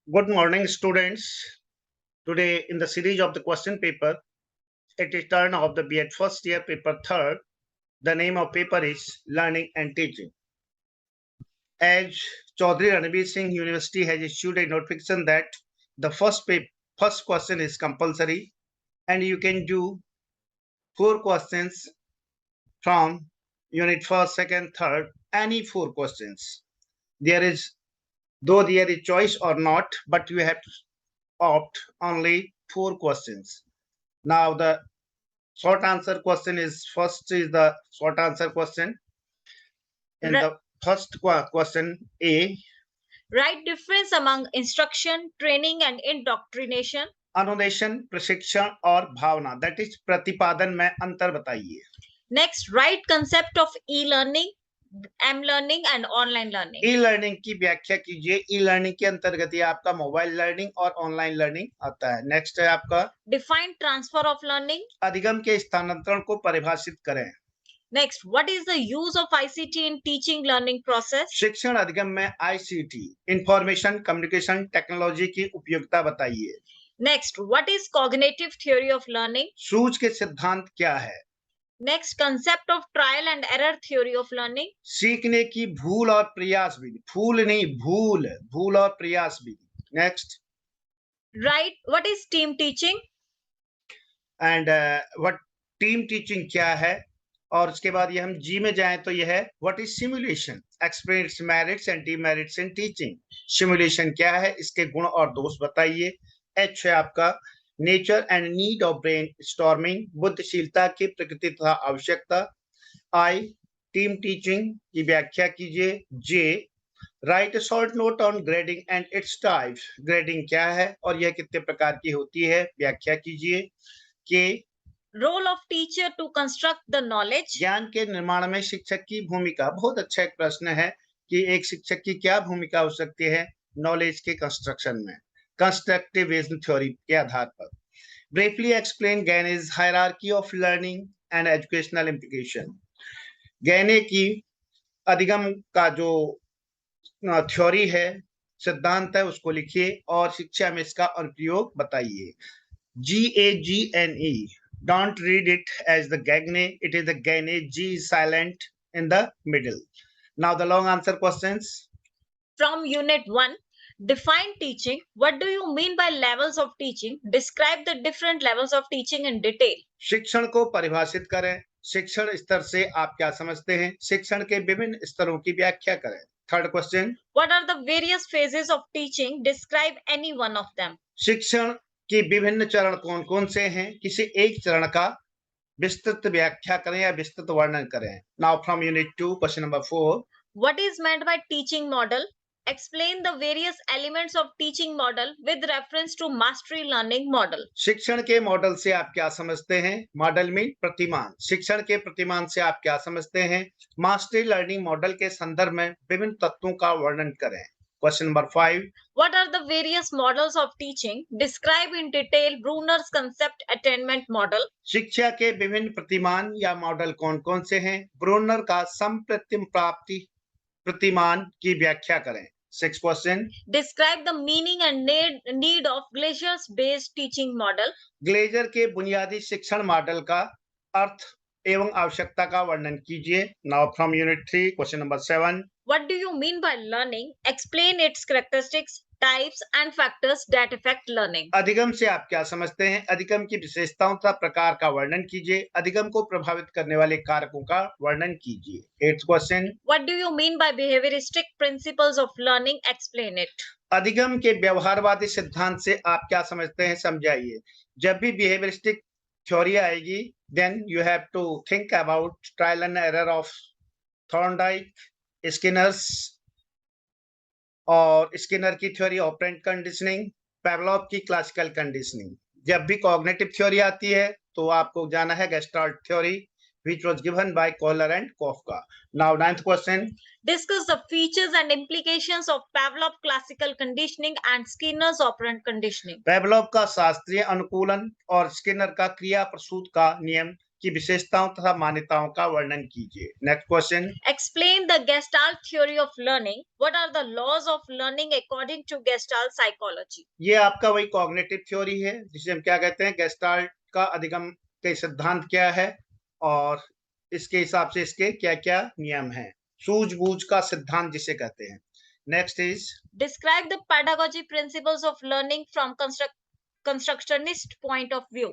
Good morning, students. Today, in the series of the question paper, it is turn of the B.Ed first year paper third. The name of paper is Learning and Teaching. As Chaudhary Ranveer Singh University has issued a notification that the first question is compulsory, and you can do 4 questions from unit first, second, third, any 4 questions. There is choice or not, but you have to opt only 4 questions. Now the short answer question is the short answer question. In the first question A, Right difference among instruction, training and indoctrination. अनुदेशन, प्रशिक्षण और भावना, that is प्रतिपादन में अंतर बताइए. Next, right concept of e-learning, m-learning and online learning. E learning की व्याख्या कीजिए. E learning के अंतर्गत ये आपका मोबाइल लर्निंग और ऑनलाइन लर्निंग आता है. नेक्स्ट है आपका Define transfer of learning. अधिगम के स्थानांतरण को परिभाषित करें. Next, what is the use of ICT in teaching learning process? शिक्षण अधिगम में ICT, इंफॉर्मेशन कम्युनिकेशन टेक्नोलॉजी की उपयोगिता बताइए. Next, what is cognitive theory of learning? सूझ के सिद्धांत क्या है. Next, concept of trial and error theory of learning. सीखने की भूल और प्रयास विधि, फूल नहीं भूल और प्रयास विधि. Next, Right, what is team teaching? And what team teaching क्या है. और उसके बाद ये हम जी में जाएं तो यह है what is simulation, explain it's merits and demerits in teaching. Simulation क्या है, इसके गुण और दोष बताइए. एच है आपका nature and need of brainstorming, बुद्धिशीलता की प्रकृति तथा आवश्यकता. आई, टीम टीचिंग की व्याख्या कीजिए. J, write short note on grading and its types, grading क्या है और यह कितने प्रकार की होती है, व्याख्या कीजिए. के, role of teacher to construct the knowledge, ज्ञान के निर्माण में शिक्षक की भूमिका. बहुत अच्छा एक प्रश्न है कि एक शिक्षक की क्या भूमिका हो सकती है नॉलेज के कंस्ट्रक्शन में, कंस्ट्रक्टिविज्म थ्योरी के आधार पर. Briefly explain Gagne's hierarchy of learning and educational implication. Gagne की अधिगम का जो थ्योरी है, सिद्धांत है, उसको लिखिए और शिक्षा में इसका अनुप्रयोग बताइए. GAGNE, don't read it as the gagne, it is the gane. G is silent in the middle. Now the long answer questions. From unit 1, define teaching. What do you mean by levels of teaching? Describe the different levels of teaching in detail. शिक्षण को परिभाषित करें. शिक्षण स्तर से आप क्या समझते हैं, शिक्षण के विभिन्न स्तरों की व्याख्या करें. Third question, What are the various phases of teaching? Describe any one of them. शिक्षण की विभिन्न चरण कौन कौन से हैं, किसी एक चरण का विस्तृत व्याख्या करें या विस्तृत वर्णन करें. Now from unit 2 question number 4. What is meant by teaching model? Explain the various elements of teaching model with reference to mastery learning model. शिक्षण के मॉडल से आप क्या समझते हैं, मॉडल में प्रतिमान. शिक्षण के प्रतिमान से आप क्या समझते हैं, मास्टरी लर्निंग मॉडल के संदर्भ में विभिन्न तत्वों का वर्णन करें. Question number 5. What are the various models of teaching? Describe in detail Bruner's concept attainment model. शिक्षा के विभिन्न प्रतिमान या मॉडल कौन कौन से हैं, ब्रूनर का समप्रतिम प्राप्ति प्रतिमान की व्याख्या करें. 6 question. Describe the meaning and need of Glazer's based teaching model. Glazer के बुनियादी शिक्षण मॉडल का अर्थ एवं आवश्यकता का वर्णन कीजिए. Now from unit 3 question number 7. What do you mean by learning? Explain its characteristics, types and factors that affect learning. अधिगम से आप क्या समझते हैं, अधिगम की विशेषताओं तथा प्रकार का वर्णन कीजिए. अधिगम को प्रभावित करने वाले कारकों का वर्णन कीजिए. 8th question. What do you mean by behavioristic principles of learning? Explain it. अधिगम के व्यवहारवादी सिद्धांत से आप क्या समझते हैं, समझाइए. जब भी बिहेवियरिस्टिक थ्योरी आएगी, then you have to think about trial and error of Thorndike, Skinner's और स्किनर की थ्योरी ऑपरेंट कंडीशनिंग, पेवलोव की क्लासिकल कंडीशनिंग. जब भी कॉग्निटिव थ्योरी आती है तो आपको जाना है gestalt theory which was given by Kohler and Kafka. Now 9th question. Discuss the features and implications of Pavlov classical conditioning and Skinner's operant conditioning. Pavlov का शास्त्रीय अनुकूलन और स्किनर का क्रिया प्रसूत का नियम की विशेषताओं तथा मान्यताओं का वर्णन कीजिए। Next question, Explain the Gestalt theory of learning. What are the laws of learning according to Gestalt psychology? ये आपका वही कॉग्निटिव थ्योरी है जिसे हम क्या कहते हैं, गेस्टाल्ट का अधिगम के सिद्धांत क्या है और इसके हिसाब से इसके क्या क्या नियम हैं, सूझबूझ का सिद्धांत जिसे कहते हैं। Next is Describe the pedagogy principles of learning from constructionist point of view.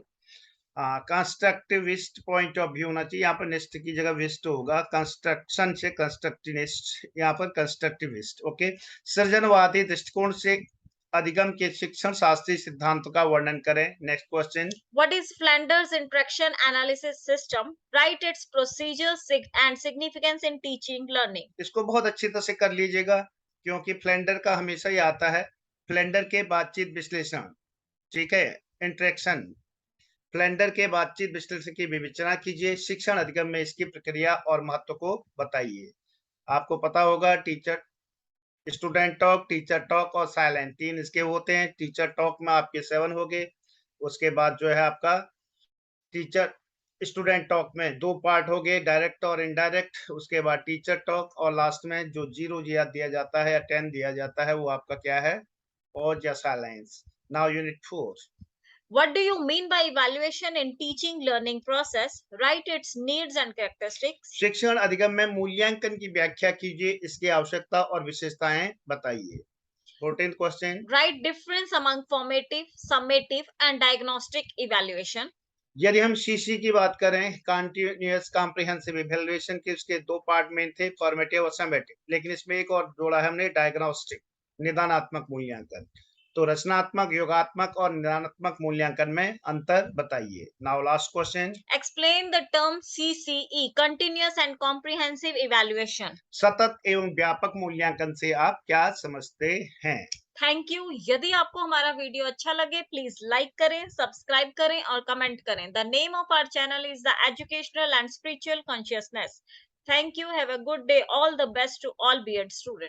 Constructivist point of view होना चाहिए, यहाँ पर निष्ठ की जगह विस्ट होगा, कंस्ट्रक्शन से कंस्ट्रक्टिविस्ट, यहाँ पर कंस्ट्रक्टिविस्ट। ओके, सृजनवादी दृष्टिकोण से अधिगम के शिक्षण शास्त्रीय सिद्धांतों का वर्णन करें। Next question, What is Flinders interaction analysis system? Write its procedures and significance in teaching learning. इसको बहुत अच्छी तरह से कर लीजिएगा क्योंकि फ्लेंडर का हमेशा ही आता है, फ्लेंडर के बातचीत विश्लेषण, ठीक है, इंटरेक्शन, फ्लेंडर के बातचीत विश्लेषण की विवेचना कीजिए, शिक्षण अधिगम में इसकी प्रक्रिया और महत्व को बताइए। आपको पता होगा teacher student talk, teacher talk और साइलेंट, तीन इसके होते हैं। टीचर टॉक में आपके 7 हो गए, उसके बाद जो है आपका टीचर स्टूडेंट टॉक में 2 पार्ट हो गए, डायरेक्ट और इनडायरेक्ट, उसके बाद टीचर टॉक और लास्ट में जो 0 दिया जाता है या 10 दिया जाता है वो आपका क्या है, और या silence. Now unit 4, What do you mean by evaluation in teaching learning process? Write its needs and characteristics. शिक्षण अधिगम में मूल्यांकन की व्याख्या कीजिए, इसकी आवश्यकता और विशेषताएं बताइए। 14th question, Write difference among formative, summative and diagnostic evaluation. यदि हम सीसी की बात करें, कंटिन्यूअस कॉम्प्रिहेंसिव इवैल्यूएशन के उसके 2 पार्ट में थे, फॉर्मेटिव और समेटिव, लेकिन इसमें एक और जोड़ा है हमने, डायग्नोस्टिक, निदानात्मक मूल्यांकन। तो रचनात्मक, योगात्मक और निदानात्मक मूल्यांकन में अंतर बताइए। Now last question, Explain the term CCE, continuous and comprehensive evaluation. सतत एवं व्यापक मूल्यांकन से आप क्या समझते हैं? Thank you. यदि आपको हमारा वीडियो अच्छा लगे प्लीज लाइक करें, सब्सक्राइब करें और कमेंट करें। The name of our channel is the educational and spiritual consciousness. Thank you. Have a good day. All the best to all BEd students.